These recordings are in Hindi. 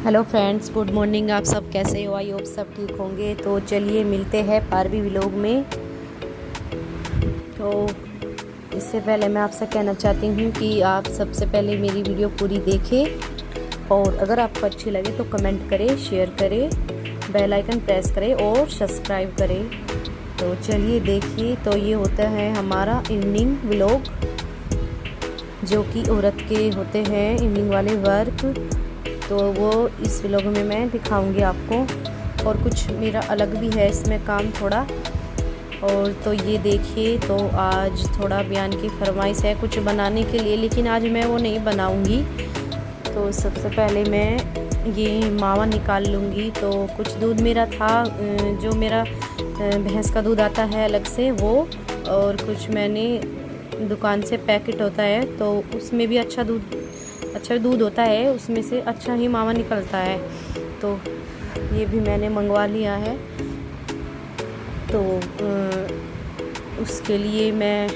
Hello friends, good morning. आप सब कैसे हो? आई होप सब ठीक होंगे। तो चलिए मिलते हैं पारवी व्लॉग में। तो इससे पहले मैं आपसे कहना चाहती हूँ कि आप सबसे पहले मेरी वीडियो पूरी देखें और अगर आपको अच्छी लगे तो कमेंट करें, शेयर करें, बेल आइकन प्रेस करें और सब्सक्राइब करें। तो चलिए देखिए। तो ये होता है हमारा इवनिंग व्लॉग, जो कि औरत के होते हैं इवनिंग वाले वर्क। तो वो इस व्लॉग में मैं दिखाऊंगी आपको। और कुछ मेरा अलग भी है इसमें काम थोड़ा। और तो ये देखिए, तो आज थोड़ा बयान की फरमाइश है कुछ बनाने के लिए, लेकिन आज मैं वो नहीं बनाऊंगी। तो सबसे पहले मैं ये मावा निकाल लूँगी। तो कुछ दूध मेरा था, जो मेरा भैंस का दूध आता है अलग से वो, और कुछ मैंने दुकान से पैकेट होता है तो उसमें भी अच्छा दूध होता है, उसमें से अच्छा ही मावा निकलता है। तो ये भी मैंने मंगवा लिया है। तो उसके लिए मैं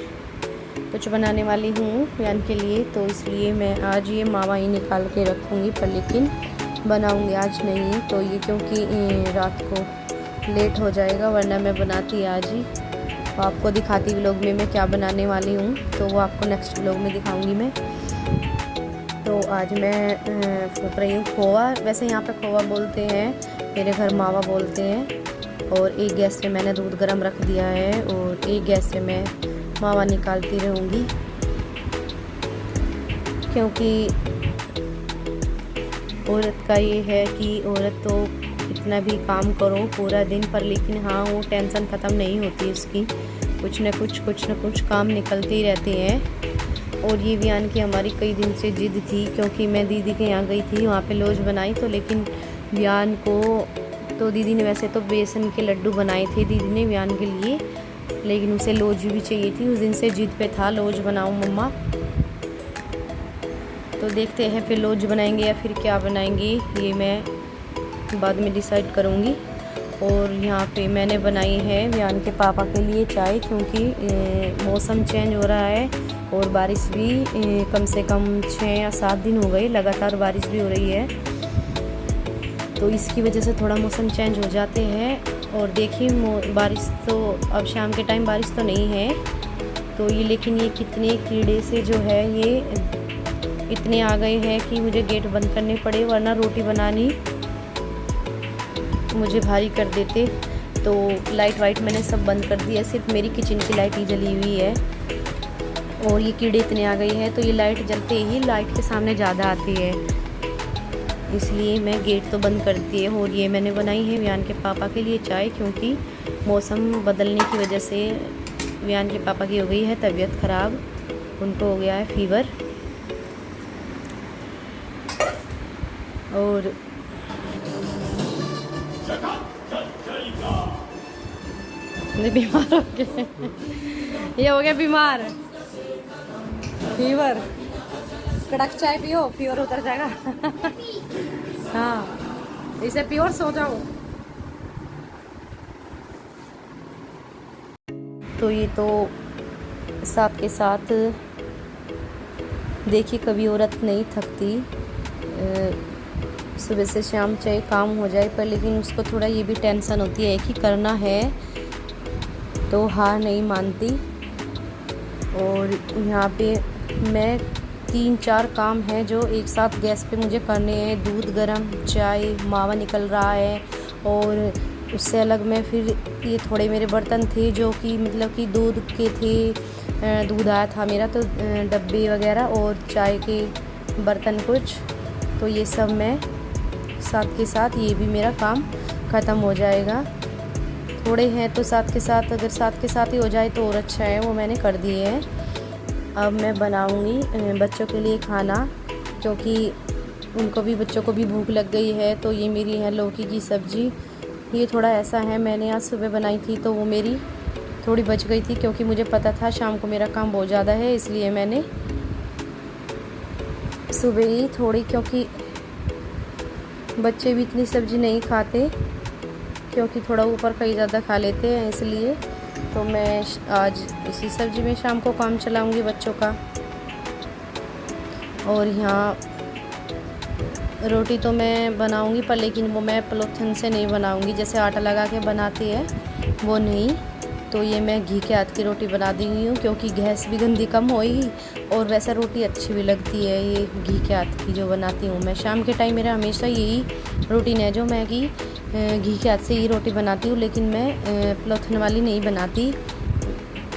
कुछ बनाने वाली हूँ बयान के लिए, तो इसलिए मैं आज ये मावा ही निकाल के रखूँगी, पर लेकिन बनाऊँगी आज नहीं। तो ये क्योंकि रात को लेट हो जाएगा, वरना मैं बनाती आज ही। तो आपको दिखाती व्लॉग में मैं क्या बनाने वाली हूँ, तो वो आपको नेक्स्ट व्लॉग में दिखाऊँगी मैं। तो आज मैं फूँक रही हूँ खोवा। वैसे यहाँ पे खोवा बोलते हैं, मेरे घर मावा बोलते हैं। और एक गैस पे मैंने दूध गर्म रख दिया है और एक गैस से मैं मावा निकालती रहूँगी, क्योंकि औरत का ये है कि औरत तो कितना भी काम करो पूरा दिन, पर लेकिन हाँ वो टेंशन ख़त्म नहीं होती इसकी। कुछ न कुछ काम निकलते ही रहते हैं। और ये बयान की हमारी कई दिन से जिद थी, क्योंकि मैं दीदी के यहाँ गई थी, वहाँ पे लौज बनाई। तो लेकिन बयान को तो दीदी ने वैसे तो बेसन के लड्डू बनाए थे दीदी ने बयान के लिए, लेकिन उसे लौज भी चाहिए थी। उस दिन से जिद पे था लौज बनाओ मम्मा। तो देखते हैं फिर लौज बनाएंगे या फिर क्या बनाएंगे, ये मैं बाद में डिसाइड करूँगी। और यहाँ पे मैंने बनाई है बयान के पापा के लिए चाय, क्योंकि मौसम चेंज हो रहा है और बारिश भी कम से कम 6 या 7 दिन हो गए लगातार बारिश भी हो रही है। तो इसकी वजह से थोड़ा मौसम चेंज हो जाते हैं। और देखिए बारिश तो अब शाम के टाइम बारिश तो नहीं है। तो ये लेकिन ये कितने कीड़े से जो है ये इतने आ गए हैं कि मुझे गेट बंद करने पड़े, वरना रोटी बनानी मुझे भारी कर देते। तो लाइट वाइट मैंने सब बंद कर दी है, सिर्फ मेरी किचन की लाइट ही जली हुई है। और ये कीड़े इतने आ गए हैं, तो ये लाइट जलते ही लाइट के सामने ज़्यादा आती है, इसलिए मैं गेट तो बंद कर दी है। और ये मैंने बनाई है बयान के पापा के लिए चाय, क्योंकि मौसम बदलने की वजह से बयान के पापा की हो गई है तबीयत ख़राब, उनको हो गया है फीवर। और बीमार हो गए, ये हो गया बीमार, फीवर। कड़क चाय पियो, फीवर उतर जाएगा। हाँ, इसे पियो और सो जाओ। तो ये तो साथ के साथ देखिए, कभी औरत नहीं थकती, सुबह से शाम चाहे काम हो जाए, पर लेकिन उसको थोड़ा ये भी टेंशन होती है कि करना है, तो हार नहीं मानती। और यहाँ पे मैं 3-4 काम हैं जो एक साथ गैस पे मुझे करने हैं। दूध गरम, चाय, मावा निकल रहा है, और उससे अलग में फिर ये थोड़े मेरे बर्तन थे जो कि मतलब कि दूध के थे, दूध आया था मेरा, तो डब्बे वगैरह और चाय के बर्तन कुछ। तो ये सब मैं साथ के साथ, ये भी मेरा काम ख़त्म हो जाएगा। थोड़े हैं तो साथ के साथ, अगर साथ के साथ ही हो जाए तो और अच्छा है, वो मैंने कर दिए हैं। अब मैं बनाऊंगी बच्चों के लिए खाना, क्योंकि उनको भी, बच्चों को भी भूख लग गई है। तो ये मेरी है लौकी की सब्ज़ी। ये थोड़ा ऐसा है, मैंने आज सुबह बनाई थी तो वो मेरी थोड़ी बच गई थी, क्योंकि मुझे पता था शाम को मेरा काम बहुत ज़्यादा है, इसलिए मैंने सुबह ही थोड़ी, क्योंकि बच्चे भी इतनी सब्ज़ी नहीं खाते, क्योंकि थोड़ा ऊपर का ही ज़्यादा खा लेते हैं, इसलिए तो मैं आज इसी सब्ज़ी में शाम को काम चलाऊंगी बच्चों का। और यहाँ रोटी तो मैं बनाऊंगी पर लेकिन वो मैं पॉलीथिन से नहीं बनाऊंगी, जैसे आटा लगा के बनाती है वो नहीं। तो ये मैं घी के हाथ की रोटी बना दी हुई हूँ, क्योंकि गैस भी गंदी कम होएगी और वैसा रोटी अच्छी भी लगती है। ये घी के हाथ की जो बनाती हूँ मैं, शाम के टाइम मेरा हमेशा यही रूटीन है जो मैं घी के हाथ से ही रोटी बनाती हूँ, लेकिन मैं पॉलीथिन वाली नहीं बनाती।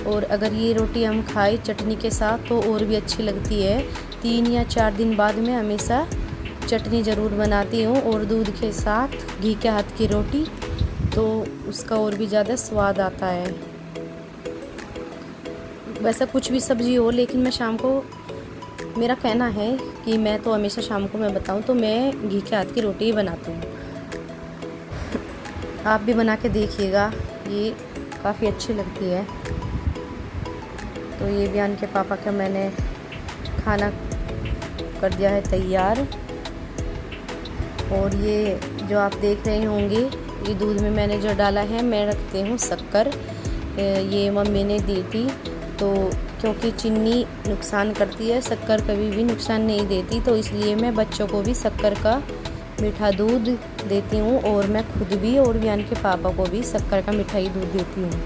और अगर ये रोटी हम खाए चटनी के साथ तो और भी अच्छी लगती है। 3 या 4 दिन बाद मैं हमेशा चटनी ज़रूर बनाती हूँ और दूध के साथ घी के हाथ की रोटी, तो उसका और भी ज़्यादा स्वाद आता है। वैसा कुछ भी सब्ज़ी हो, लेकिन मैं शाम को, मेरा कहना है कि मैं तो हमेशा शाम को मैं बताऊँ तो मैं घी के हाथ की रोटी ही बनाती हूँ। आप भी बना के देखिएगा, ये काफ़ी अच्छी लगती है। तो ये बयान के पापा का मैंने खाना कर दिया है तैयार। और ये जो आप देख रहे होंगे, ये दूध में मैंने जो डाला है, मैं रखती हूँ शक्कर। ये मम्मी ने दी थी, तो क्योंकि चीनी नुकसान करती है, शक्कर कभी भी नुकसान नहीं देती, तो इसलिए मैं बच्चों को भी शक्कर का मीठा दूध देती हूँ और मैं खुद भी और बयान के पापा को भी शक्कर का मीठा ही दूध देती हूँ।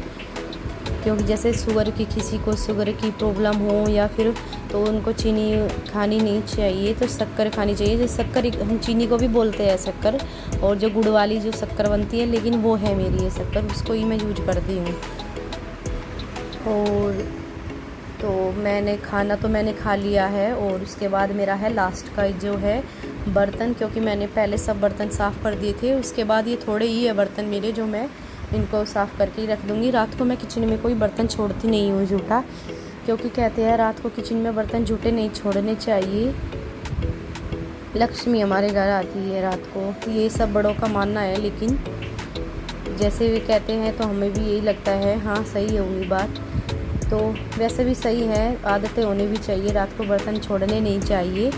क्योंकि जैसे शुगर की, किसी को शुगर की प्रॉब्लम हो या फिर, तो उनको चीनी खानी नहीं चाहिए, तो शक्कर खानी चाहिए। जैसे शक्कर, हम चीनी को भी बोलते हैं शक्कर, और जो गुड़ वाली जो शक्कर बनती है, लेकिन वो है मेरी ये शक्कर, उसको ही मैं यूज करती हूँ। और तो मैंने खा लिया है और उसके बाद मेरा है लास्ट का जो है बर्तन, क्योंकि मैंने पहले सब बर्तन साफ़ कर दिए थे। उसके बाद ये थोड़े ही है बर्तन मेरे, जो मैं इनको साफ़ करके ही रख दूँगी। रात को मैं किचन में कोई बर्तन छोड़ती नहीं हूँ झूठा, क्योंकि कहते हैं रात को किचन में बर्तन झूठे नहीं छोड़ने चाहिए, लक्ष्मी हमारे घर आती है रात को। ये सब बड़ों का मानना है, लेकिन जैसे वे कहते हैं तो हमें भी यही लगता है। हाँ, सही होगी बात, तो वैसे भी सही है, आदतें होनी भी चाहिए। रात को बर्तन छोड़ने नहीं चाहिए,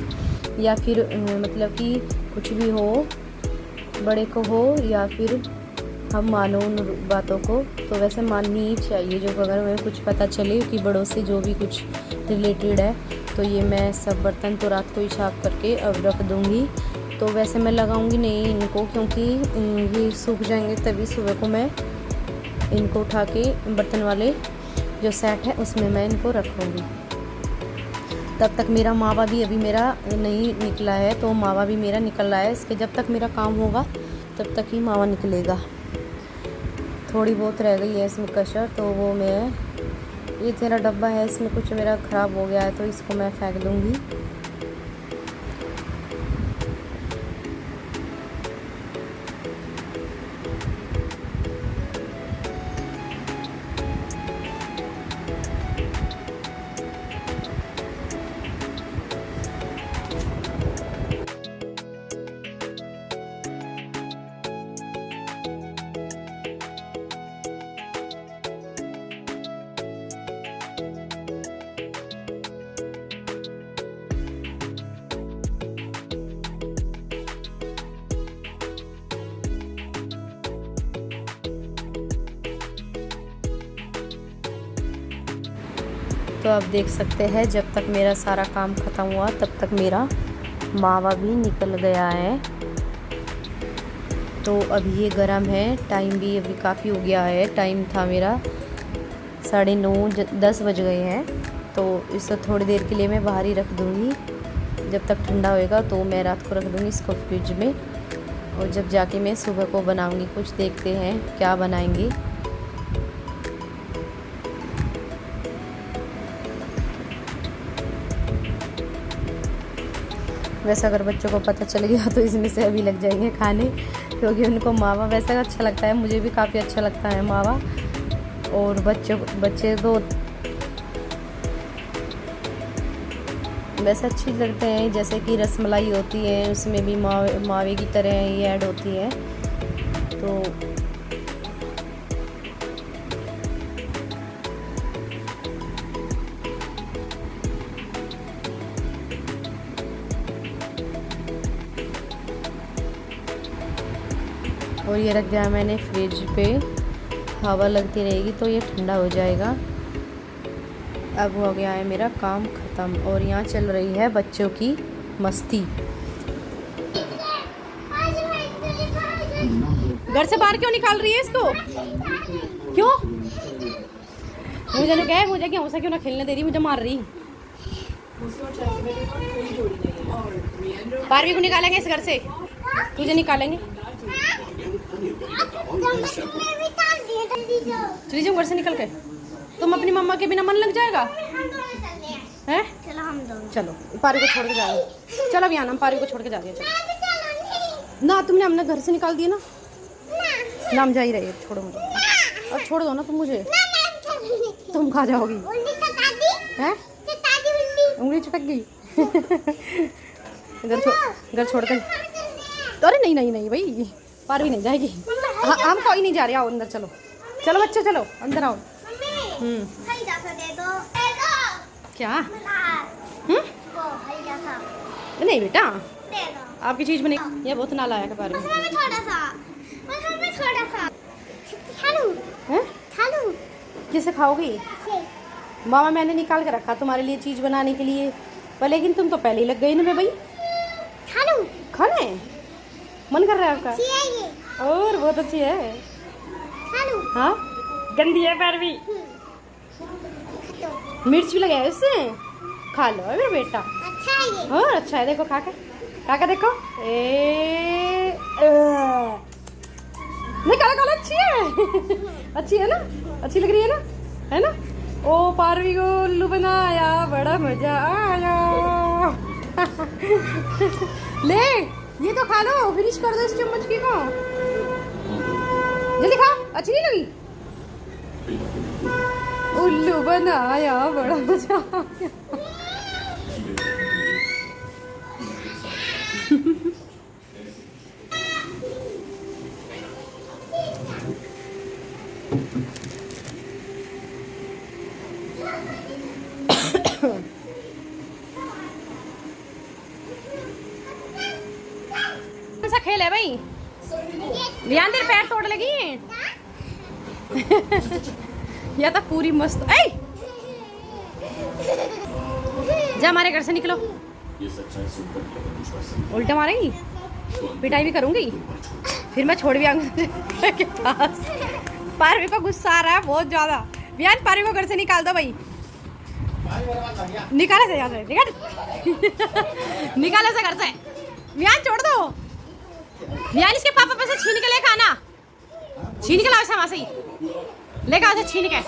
या फिर मतलब कि कुछ भी हो, बड़े को हो या फिर हम मानो उन बातों को, तो वैसे माननी ही चाहिए। जो अगर हमें कुछ पता चले कि बड़ों से जो भी कुछ रिलेटेड है, तो ये मैं सब बर्तन तो रात को ही साफ़ करके अब रख दूँगी। तो वैसे मैं लगाऊंगी नहीं इनको, क्योंकि ये सूख जाएंगे, तभी सुबह को मैं इनको उठा के बर्तन वाले जो सेट है उसमें मैं इनको रखूँगी। तब तक मेरा मावा भी अभी मेरा नहीं निकला है, तो मावा भी मेरा निकल रहा है। इसके जब तक मेरा काम होगा तब तक ही मावा निकलेगा। थोड़ी बहुत रह गई है इसमें कसर, तो वो मैं, ये तेरा डब्बा है, इसमें कुछ मेरा ख़राब हो गया है, तो इसको मैं फेंक दूँगी। तो आप देख सकते हैं, जब तक मेरा सारा काम ख़त्म हुआ तब तक मेरा मावा भी निकल गया है। तो अभी ये गर्म है, टाइम भी अभी काफ़ी हो गया है। टाइम था मेरा 9:30 बज गए हैं। तो इसे थोड़ी देर के लिए मैं बाहर ही रख दूँगी, जब तक ठंडा होएगा तो मैं रात को रख दूँगी इसको फ्रिज में। और जब जाके मैं सुबह को बनाऊँगी कुछ, देखते हैं क्या बनाएंगे। वैसे अगर बच्चों को पता चल गया तो इसमें से अभी लग जाएंगे खाने, क्योंकि उनको मावा वैसे अच्छा लगता है, मुझे भी काफ़ी अच्छा लगता है मावा। और बच्चे तो वैसे अच्छी लगते हैं, जैसे कि रसमलाई होती है उसमें भी मावे की तरह ही ऐड होती है। तो और ये रख दिया मैंने फ्रिज पे, हवा लगती रहेगी तो ये ठंडा हो जाएगा। अब हो गया है मेरा काम ख़त्म और यहाँ चल रही है बच्चों की मस्ती। घर से बाहर क्यों निकाल रही है इसको? क्यों? मुझे तो क्या है, मुझे क्या क्यों ना खेलने दे रही, मुझे मार रही। पारवी को निकालेंगे इस घर से, तुझे निकालेंगे। चली जाओ घर से निकल के। तुम अपनी मम्मा के बिना मन लग जाएगा हैं? चलो पारी को छोड़ के जाएंगे। चलो अभियान, हम पारी को छोड़ के जा रहे हैं। ना तुमने हमने घर से निकाल दिया ना, नाम जा ही रही है। छोड़ो मुझे, अब छोड़ दो ना तुम मुझे। तुम खा जाओगी हैं? उंगली चटक गई। घर छोड़ कर। अरे नहीं नहीं नहीं भाई, पारवी नहीं जाएगी। हम कोई नहीं जा रहे, आओ अंदर। चलो चलो बच्चे, चलो अंदर आओ। क्या? नहीं बेटा, आपकी चीज बनी। ये बहुत नाला आया पारवी। किसे खाओगी? मामा मैंने निकाल के रखा तुम्हारे लिए चीज बनाने के लिए, पर लेकिन तुम तो पहले ही लग गई ना भाई। खाना है, मन कर रहा है आपका? और बहुत अच्छी है। हाँ गंदी है पारवी, मिर्च भी लगाया इससे। खा लो मेरा बेटा। और अच्छा है, देखो खा के देखो। नहीं काला अच्छी है। अच्छी है ना, अच्छी लग रही है ना? ओ पारवी को उल्लू बनाया, बड़ा मजा आया। ले ये तो खा लो, फिनिश कर दो इस चम्मच की को। जल्दी खा, अच्छी नहीं लगी? उल्लू बनाया, बड़ा मजा आया। कौन सा खेल है भाई? ध्यान, तेरे पैर तोड़ लगी हैं। या तो पूरी मस्त। जा हमारे घर से निकलो। उल्टा मारेंगी, पिटाई भी करूंगी, फिर मैं छोड़ भी आऊंगी के पास। पारवी को गुस्सा आ रहा है बहुत ज्यादा। बियान पारवी को घर से निकाल दो भाई। निकाले से यहाँ से, निकाले से घर से। बियान छोड़ दो। बियान इसके पापा पे से छीन के लेकर आना, छीन के लाओ इसे वहां से ही, लेकर आओ छीन के।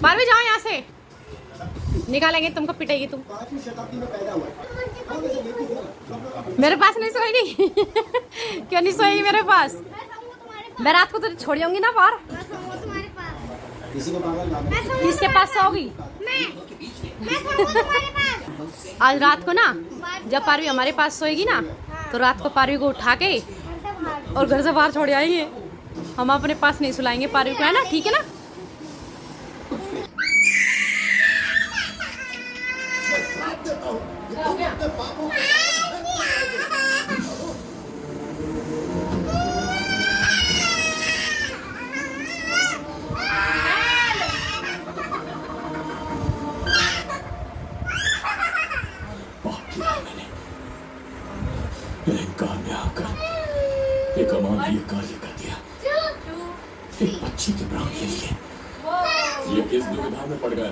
पारवी जाओ यहाँ से, निकालेंगे तुमको, पिटेगी तुम। मेरे पास नहीं सोएगी। क्यों नहीं सोएगी मेरे पास? मैं रात को तो छोड़ आऊंगी ना बाहर। किसके पास सोओगी? आज रात को ना, जब पारवी हमारे पास सोएगी ना, तो रात को पारवी को उठा के और घर से बाहर छोड़ आएंगे। हम अपने पास नहीं सुलाएंगे पारवी को, है ना? ठीक है ना? ये कमाल ये कार्य कर दिया एक बच्ची के प्राण के लिए। ये किस दुविधा में पड़ गया है?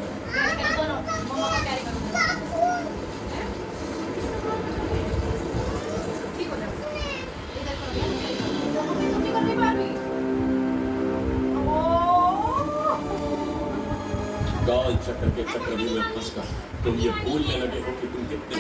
काल चक्र के चक्रव्यूह में फंसकर तुम ये भूलने लगे हो कि तुम कितने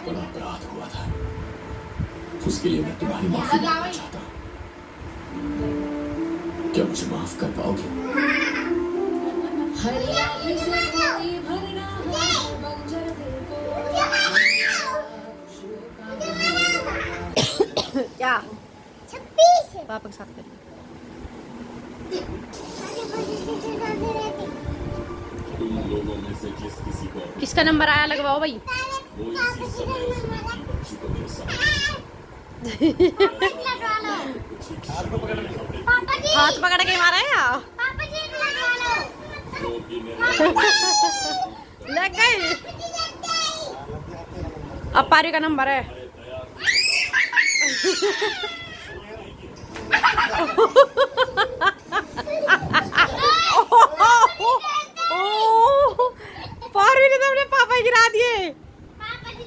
बड़ा अपराध हुआ था, उसके लिए मैं तुम्हारी माफी मांगना चाहता हूँ। क्या मुझे माफ कर पाओगे? क्या 26 पापा के साथ करिए। तुम लोगों में से जिस किसी को किसका नंबर आया लगवाओ भाई। वो इसी समय उस बच्ची को मेरे सामने पापा जी हाथ पकड़ के मारा है या पापा जी लगवा लो जो कि मेरे लग गई। अब पारी का नंबर है। पारवी ने तो अपने पापा गिरा दिए। पापा जी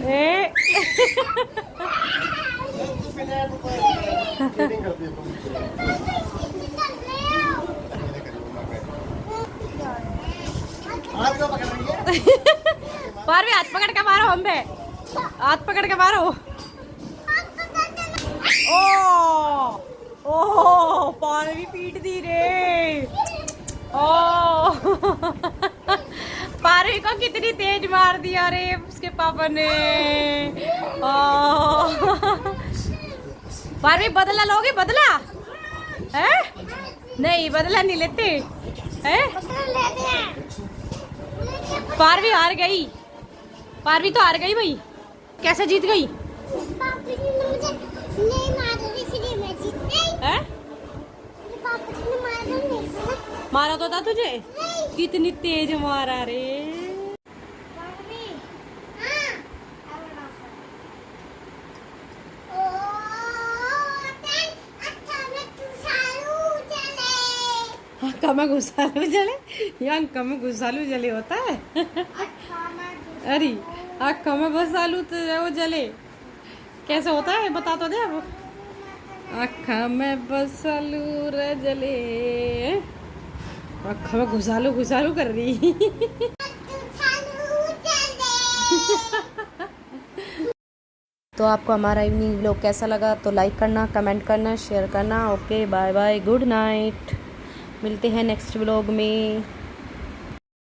ए पारवी हाथ पकड़ के मारो हम पे, हाथ पकड़ के मारो। ओ ओ पारवी पीट दी रे। ओ पारवी को कितनी तेज मार दिया रे उसके पापा ने। ओ पारवी बदला लोगे? बदला है? नहीं बदला नहीं लेते हैं। पारवी हार गई, पारवी तो हार गई भाई। कैसे जीत गई? पापा जी ने मुझे नहीं मारा इसलिए मैं जीत गई। हैं? पापा जी ने मारा नहीं मारा तो था तुझे? कितनी तेज मारा रे। पापा हां ओ अच्छा मैं तू सालू चले आँखा में घुसालू जले, ये आँखा में घुसालू जले होता है। अच्छा मैं अरे आँखा में घुसालू तो वो जले कैसे होता है बता तो दे अब। आँखा में घुसालू रे जले, आँखा में घुसालू घुसालू कर रही। तो आपको हमारा इवनिंग व्लॉग कैसा लगा तो लाइक करना, कमेंट करना, शेयर करना। Okay bye bye, good night. मिलते हैं नेक्स्ट व्लॉग में।